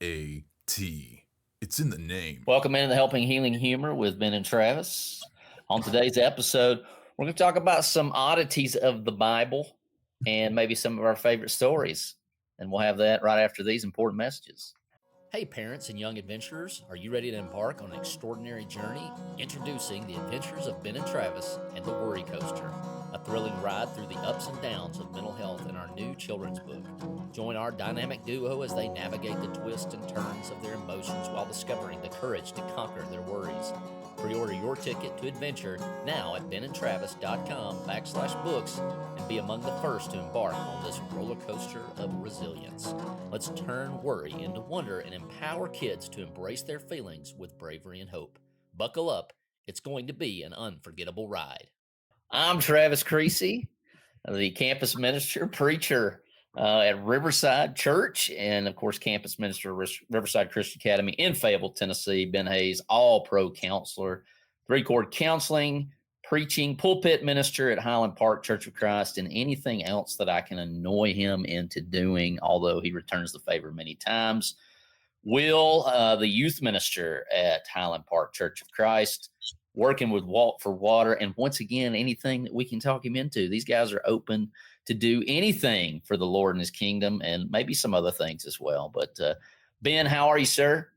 B-A-T. It's in the name. Welcome into the Helping Healing Humor with Ben and Travis. On today's episode, we're going to talk about some oddities of the Bible and maybe some of our favorite stories. And we'll have that right after these important messages. Hey parents and young adventurers, are you ready to embark on an extraordinary journey? Introducing the adventures of Ben and Travis and the Worry Coaster, a thrilling ride through the ups and downs of mental health in our new children's book. Join our dynamic duo as they navigate the twists and turns of their emotions while discovering the courage to conquer their worries. Pre-order your ticket to adventure now at benandtravis.com/books and be among the first to embark on this roller coaster of resilience. Let's turn worry into wonder and empower kids to embrace their feelings with bravery and hope. Buckle up. It's going to be an unforgettable ride. I'm Travis Creasy, the campus minister, preacher at Riverside Church, and of course, campus minister of Riverside Christian Academy in Fayetteville, Tennessee. Ben Hayes, all-pro counselor, three-chord counseling, preaching, pulpit minister at Highland Park Church of Christ, and anything else that I can annoy him into doing, although he returns the favor many times. Will, the youth minister at Highland Park Church of Christ, working with Walt for Water, and once again, anything that we can talk him into. These guys are open to do anything for the Lord and his kingdom, and maybe some other things as well. But Ben, how are you, sir?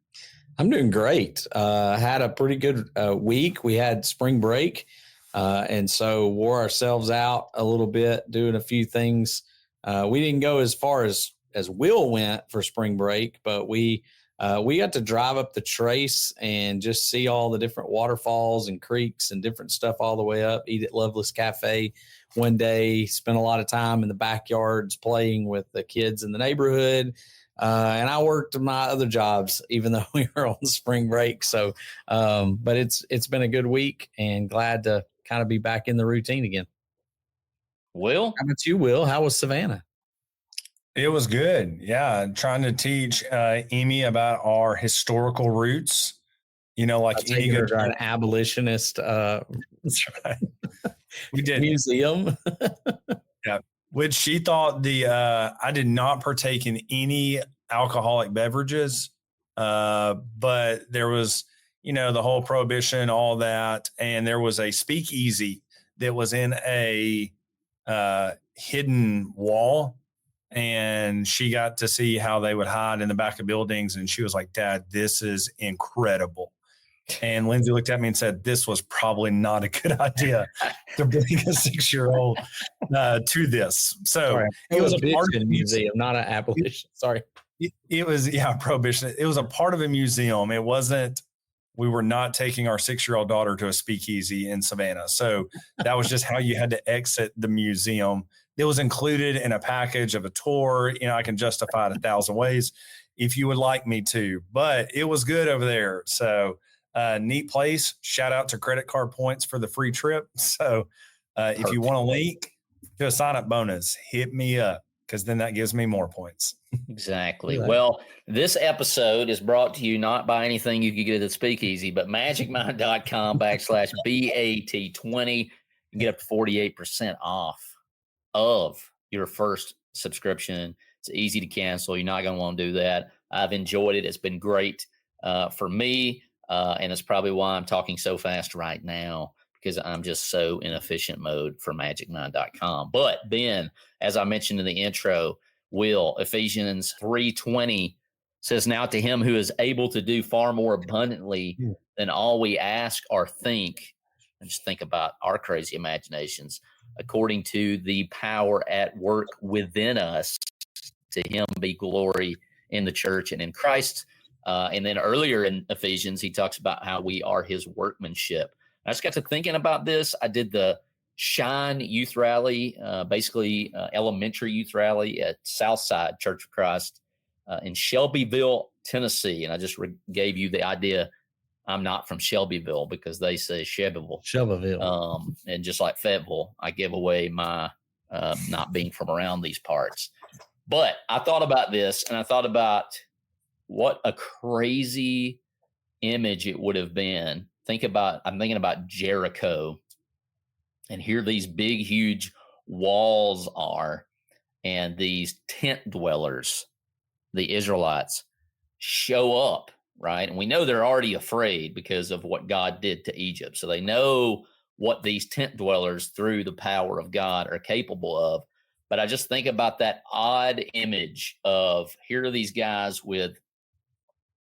I'm doing great. Had a pretty good week. We had spring break, and so wore ourselves out a little bit, doing a few things. We didn't go as far as Will went for spring break, but we got to drive up the Trace and just see all the different waterfalls and creeks and different stuff all the way up, eat at Loveless Cafe one day, spent a lot of time in the backyards playing with the kids in the neighborhood. And I worked my other jobs, even though we were on spring break. So, but it's been a good week and glad to kind of be back in the routine again. Will? How about you, Will? How was Savannah? It was good. Yeah. Trying to teach Amy about our historical roots, like any good an abolitionist That's right. We did museum. Yeah. Which she thought I did not partake in any alcoholic beverages. But there was, the whole prohibition, all that. And there was a speakeasy that was in a hidden wall. And she got to see how they would hide in the back of buildings. And she was like, Dad, this is incredible. And Lindsay looked at me and said, this was probably not a good idea to bring a 6-year-old to this. So it was a part of a museum, not an abolition. Sorry. It was, prohibition. It was a part of a museum. It wasn't, we were not taking our 6-year-old daughter to a speakeasy in Savannah. So that was just how you had to exit the museum. It was included in a package of a tour. I can justify it 1,000 ways if you would like me to, but it was good over there. So neat place. Shout out to credit card points for the free trip. So if you want a link to a sign up bonus, hit me up because then that gives me more points. Exactly. Well, this episode is brought to you not by anything you can get at the Speakeasy, but magicmind.com/BAT20. You can get up to 48% off of your first subscription. It's easy to cancel. You're not going to want to do that. I've enjoyed it. It's been great for me. And it's probably why I'm talking so fast right now, because I'm just so in efficient mode for magicmind.com. But Ben, as I mentioned in the intro, Will, Ephesians 3:20 says, now to him who is able to do far more abundantly than all we ask or think. And just think about our crazy imaginations, according to the power at work within us. To him be glory in the church and in Christ. And then earlier in Ephesians, he talks about how we are his workmanship. I just got to thinking about this. I did the Shine Youth Rally, basically elementary youth rally at Southside Church of Christ in Shelbyville, Tennessee. And I just gave you the idea I'm not from Shelbyville because they say Shelbyville. And just like Fayetteville, I give away my not being from around these parts. But I thought about this, and I thought about what a crazy image it would have been. I'm thinking about Jericho, and here these big, huge walls are, and these tent dwellers, the Israelites, show up, right? And we know they're already afraid because of what God did to Egypt. So they know what these tent dwellers through the power of God are capable of. But I just think about that odd image of here are these guys with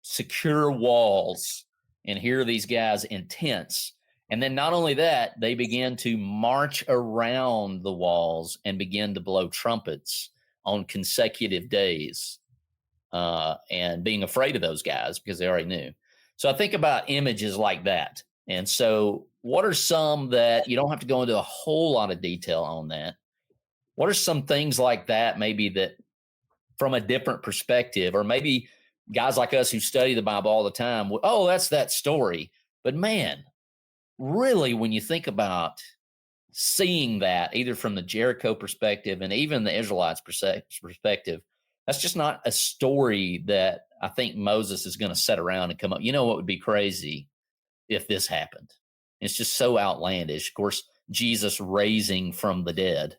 secure walls, and here are these guys in tents. And then not only that, they begin to march around the walls and begin to blow trumpets on consecutive days, and being afraid of those guys because they already knew. So I think about images like that. And so what are some that you don't have to go into a whole lot of detail on that? What are some things like that, maybe that from a different perspective, or maybe guys like us who study the Bible all the time, oh, that's that story. But man, really, when you think about seeing that either from the Jericho perspective and even the Israelites perspective, that's just not a story that I think Moses is going to sit around and come up. You know what would be crazy if this happened? It's just so outlandish. Of course, Jesus raising from the dead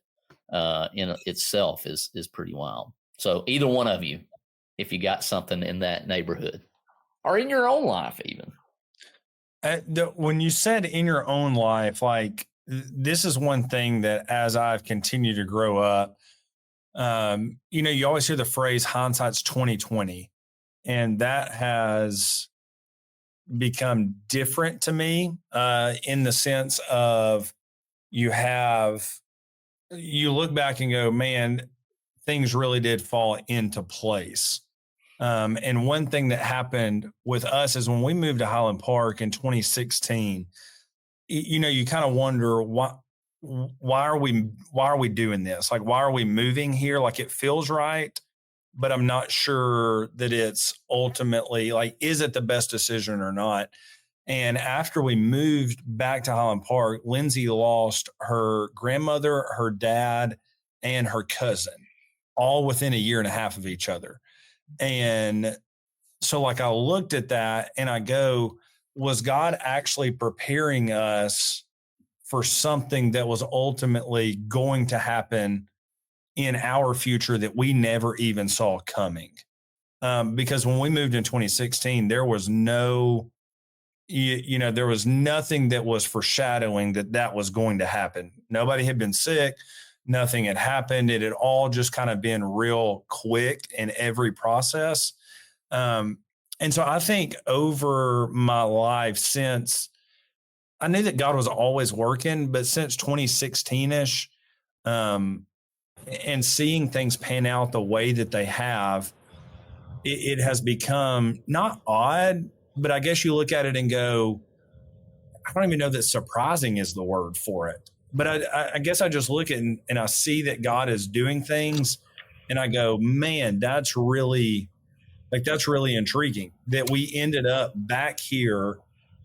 in itself is pretty wild. So either one of you, if you got something in that neighborhood or in your own life, even. When you said in your own life, like this is one thing that as I've continued to grow up, you always hear the phrase hindsight's 2020, and that has become different to me in the sense of you look back and go, man, things really did fall into place. And one thing that happened with us is when we moved to Highland Park in 2016, you kind of wonder why are we doing this? Like, why are we moving here? Like, it feels right, but I'm not sure that it's ultimately like, is it the best decision or not? And after we moved back to Highland Park, Lindsay lost her grandmother, her dad, and her cousin, all within a year and a half of each other. And so like I looked at that and I go, was God actually preparing us for something that was ultimately going to happen in our future that we never even saw coming? Because when we moved in 2016, there was there was nothing that was foreshadowing that was going to happen. Nobody had been sick. Nothing had happened. It had all just kind of been real quick in every process. And so I think over my life since, I knew that God was always working, but since 2016-ish, and seeing things pan out the way that they have, it has become not odd, but I guess you look at it and go, I don't even know that surprising is the word for it. But I guess I just look at it and I see that God is doing things and I go, man, that's really intriguing that we ended up back here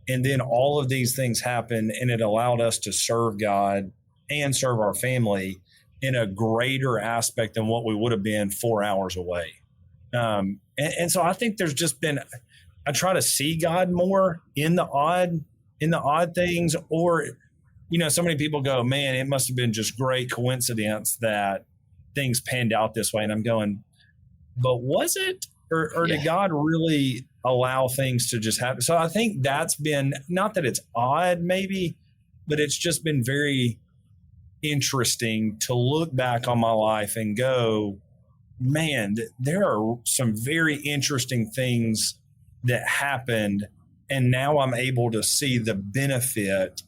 and then all of these things happened and it allowed us to serve God and serve our family in a greater aspect than what we would have been 4 hours away. And so I think there's just been, I try to see God more in the odd things, or so many people go, man, it must have been just great coincidence that things panned out this way. And I'm going, but was it? Or did God really allow things to just happen? So I think that's been, not that it's odd maybe, but it's just been very interesting to look back on my life and go, man, there are some very interesting things that happened. And now I'm able to see the benefit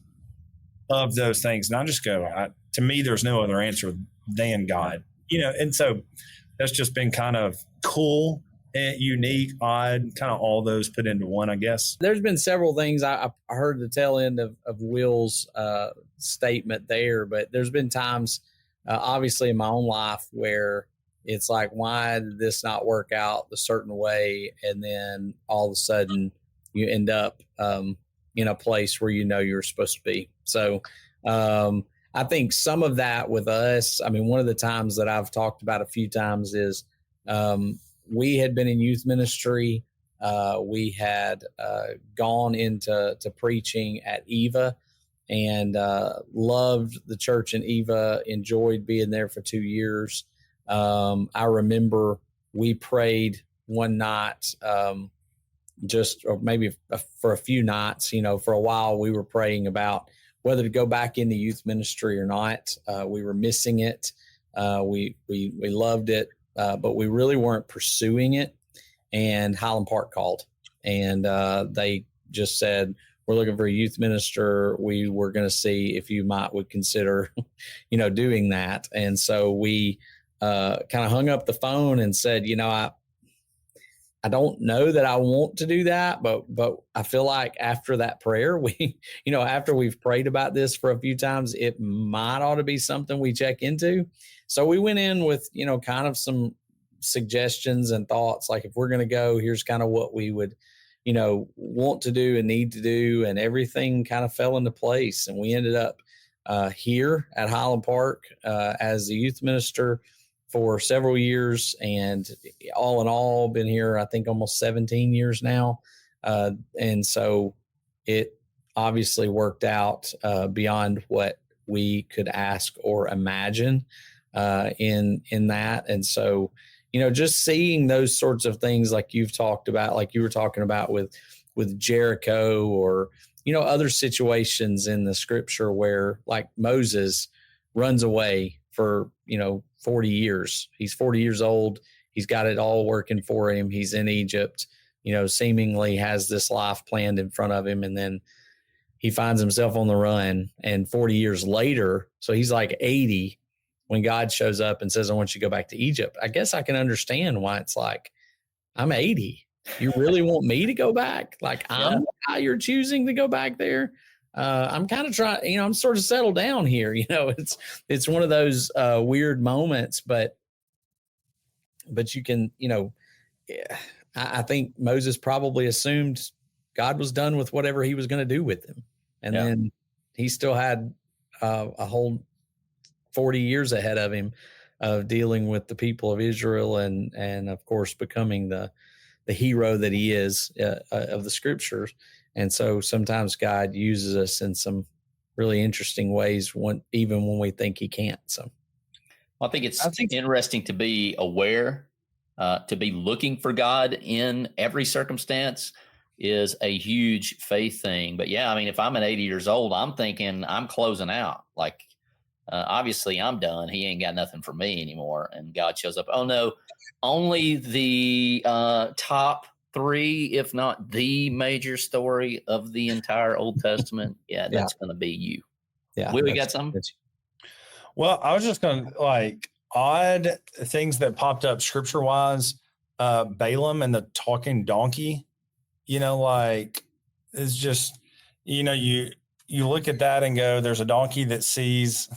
of those things. And I just go, to me, there's no other answer than God, and so that's just been kind of cool and unique, odd, kind of all those put into one, I guess. There's been several things. I heard the tail end of Will's statement there, but there's been times, obviously in my own life, where it's like, why did this not work out a certain way? And then all of a sudden you end up in a place where you're supposed to be. So I think some of that with us, I mean, one of the times that I've talked about a few times is we had been in youth ministry. We had gone into preaching at Eva and loved the church in Eva, enjoyed being there for 2 years. I remember we prayed one night, or maybe for a few nights, for a while we were praying about whether to go back into youth ministry or not. We were missing it. We loved it, but we really weren't pursuing it. And Highland Park called, and they just said, we're looking for a youth minister. We were going to see if you would consider, doing that. And so we kind of hung up the phone and said, I don't know that I want to do that, but I feel like after that prayer, after we've prayed about this for a few times, it might ought to be something we check into. So we went in with, kind of some suggestions and thoughts, like if we're going to go, here's kind of what we would, want to do and need to do. And everything kind of fell into place. And we ended up here at Highland Park as the youth minister for several years, and all in all, been here, I think, almost 17 years now. And so it obviously worked out beyond what we could ask or imagine in that. And so, just seeing those sorts of things like you've talked about, like you were talking about with Jericho, or, other situations in the scripture where, like, Moses runs away for, 40 years. He's 40 years old. He's got it all working for him. He's in Egypt, seemingly has this life planned in front of him. And then he finds himself on the run. And 40 years later, so he's like 80 when God shows up and says, I want you to go back to Egypt. I guess I can understand why it's like, I'm 80. You really want me to go back? Like, I'm the guy you're choosing to go back there. I'm kind of trying, I'm sort of settled down here. It's one of those weird moments, but you can, I think Moses probably assumed God was done with whatever he was going to do with him. And then he still had a whole 40 years ahead of him of dealing with the people of Israel and of course, becoming the hero that he is of the scriptures. And so sometimes God uses us in some really interesting ways, even when we think he can't. So I think it's interesting to be aware, to be looking for God in every circumstance is a huge faith thing. But yeah, I mean, if I'm at 80 years old, I'm thinking I'm closing out. Like, obviously I'm done. He ain't got nothing for me anymore. And God shows up. Oh no, only the top 3, if not the major story of the entire Old Testament. Yeah, that's going to be you. Yeah. We got something? Well, I was just going to, like, odd things that popped up scripture wise. Balaam and the talking donkey, like, it's just, you look at that and go, there's a donkey that sees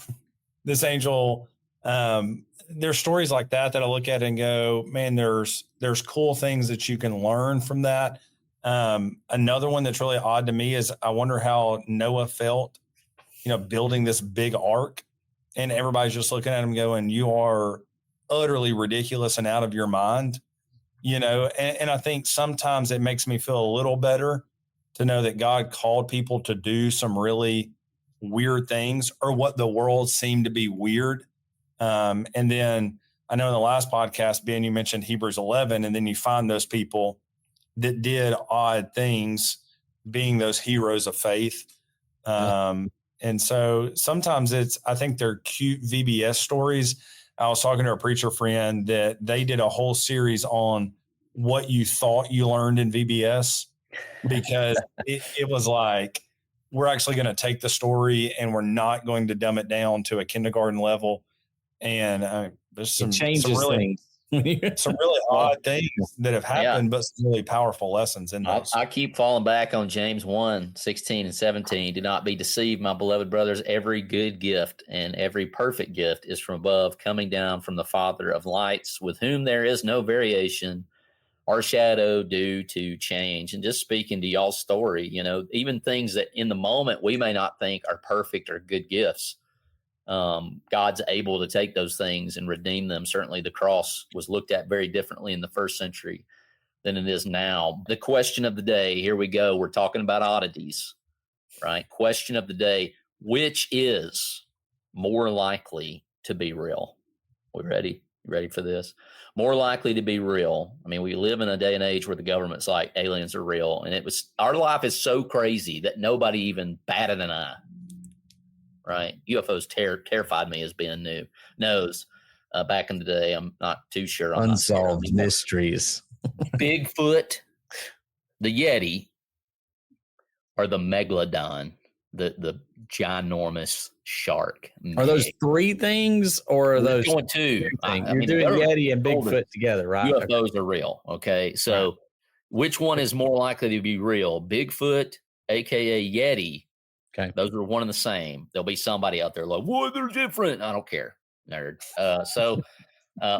this angel. There's stories like that I look at and go, man, there's cool things that you can learn from that. Another one that's really odd to me is I wonder how Noah felt, building this big ark, and everybody's just looking at him going, you are utterly ridiculous and out of your mind, and I think sometimes it makes me feel a little better to know that God called people to do some really weird things, or what the world seemed to be weird. And then I know in the last podcast, Ben, you mentioned Hebrews 11, and then you find those people that did odd things being those heroes of faith. And so sometimes I think they're cute VBS stories. I was talking to a preacher friend that they did a whole series on what you thought you learned in VBS, because it was like, we're actually going to take the story and we're not going to dumb it down to a kindergarten level. And there's some really odd things that have happened, but some really powerful lessons in those. I keep falling back on James 1:16 and 17. Do not be deceived, my beloved brothers. Every good gift and every perfect gift is from above, coming down from the Father of lights, with whom there is no variation or shadow due to change. And just speaking to y'all's story, even things that in the moment we may not think are perfect or good gifts, God's able to take those things and redeem them. Certainly the cross was looked at very differently in the first century than it is now. The question of the day, here we go. We're talking about oddities, right? Question of the day, which is more likely to be real? We ready? Ready for this? More likely to be real. I mean, we live in a day and age where the government's like aliens are real, and our life is so crazy that nobody even batted an eye. Right? UFOs terrified me as being new. Knows back in the day, I'm not too sure. Unsolved mysteries. Bigfoot, the Yeti, or the Megladon, the ginormous shark. Are those three things, or are those doing two? You're doing Yeti and Bigfoot together, right? UFOs are real. Okay, so which one is more likely to be real? Bigfoot, aka Yeti. Okay, those are one and the same. There'll be somebody out there like, "What? They're different." I don't care, nerd.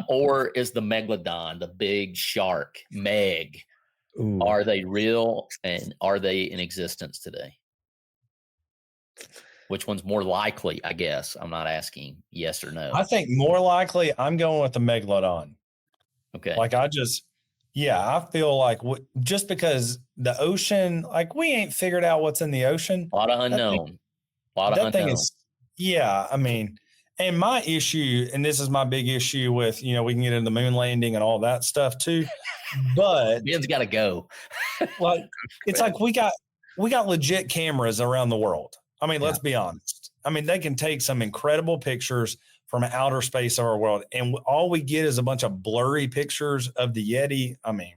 Or is the Megalodon, the big shark, Meg? Ooh. Are they real, and are they in existence today? Which one's more likely? I guess I'm not asking yes or no. I think more likely. I'm going with the Megalodon. Okay. Like I feel like just because the ocean, like we ain't figured out what's in the ocean. A lot of unknown. That thing is, I mean, and my issue, and this is my big issue with, we can get into the moon landing and all that stuff too, but Ben's got to go. Like, it's like we got legit cameras around the world. I mean, let's be honest. I mean, they can take some incredible pictures from outer space of our world, and all we get is a bunch of blurry pictures of the Yeti. I mean,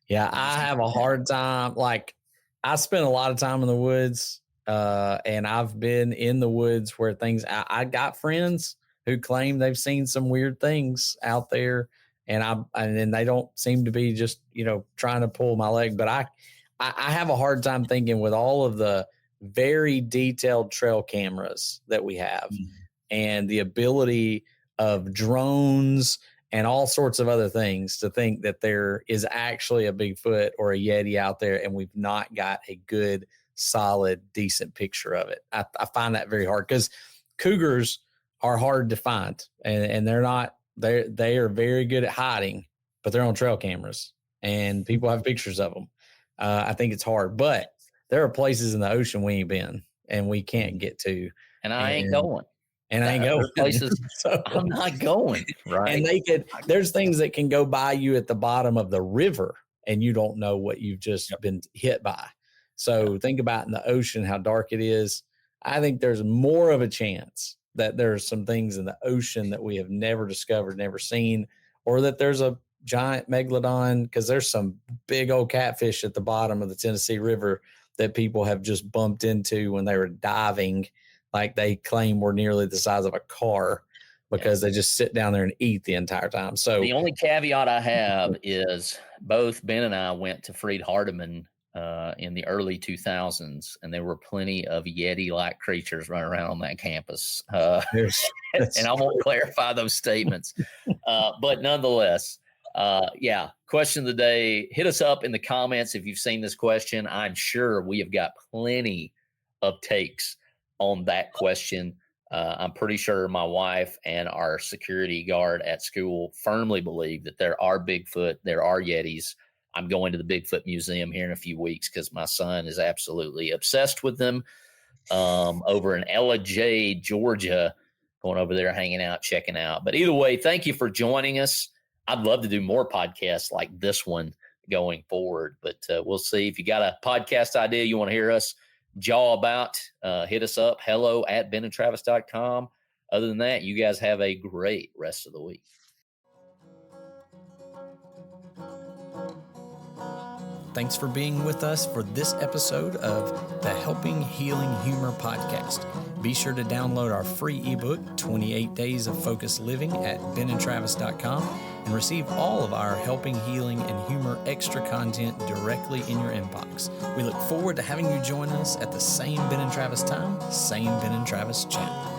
yeah, I have a hard time. Like, I spend a lot of time in the woods, and I've been in the woods where I got friends who claim they've seen some weird things out there, and then they don't seem to be just, trying to pull my leg. But I have a hard time thinking with all of the very detailed trail cameras that we have and the ability of drones and all sorts of other things to think that there is actually a Bigfoot or a Yeti out there, and we've not got a good, solid, decent picture of it. I find that very hard because cougars are hard to find, and they are very good at hiding, but they're on trail cameras and people have pictures of them. I think it's hard, but there are places in the ocean we ain't been and we can't get to. And I ain't going. And I ain't going places. So, I'm not going. Right. And there's things that can go by you at the bottom of the river and you don't know what you've just been hit by. So think about in the ocean, how dark it is. I think there's more of a chance that there's some things in the ocean that we have never discovered, never seen, or that there's a giant Megalodon, because there's some big old catfish at the bottom of the Tennessee River that people have just bumped into when they were diving. Like they claim were nearly the size of a car because they just sit down there and eat the entire time. So the only caveat I have is both Ben and I went to Freed Hardeman in the early 2000s, and there were plenty of Yeti-like creatures running around on that campus. And I won't clarify those statements. But nonetheless, question of the day. Hit us up in the comments if you've seen this question. I'm sure we have got plenty of takes on that question. I'm pretty sure my wife and our security guard at school firmly believe that there are Bigfoot, there are Yetis. I'm going to the Bigfoot Museum here in a few weeks because my son is absolutely obsessed with them. Over in Ella, Georgia, going over there, hanging out, checking out. But either way, thank you for joining us. I'd love to do more podcasts like this one going forward, but we'll see. If you got a podcast idea you want to hear us jaw about, hit us up, hello@benandtravis.com. Other than that, you guys have a great rest of the week. Thanks for being with us for this episode of the Helping Healing Humor podcast. Be sure to download our free ebook, 28 Days of Focused Living, at benandtravis.com and receive all of our Helping Healing and Humor extra content directly in your inbox. We look forward to having you join us at the same Ben and Travis time, same Ben and Travis channel.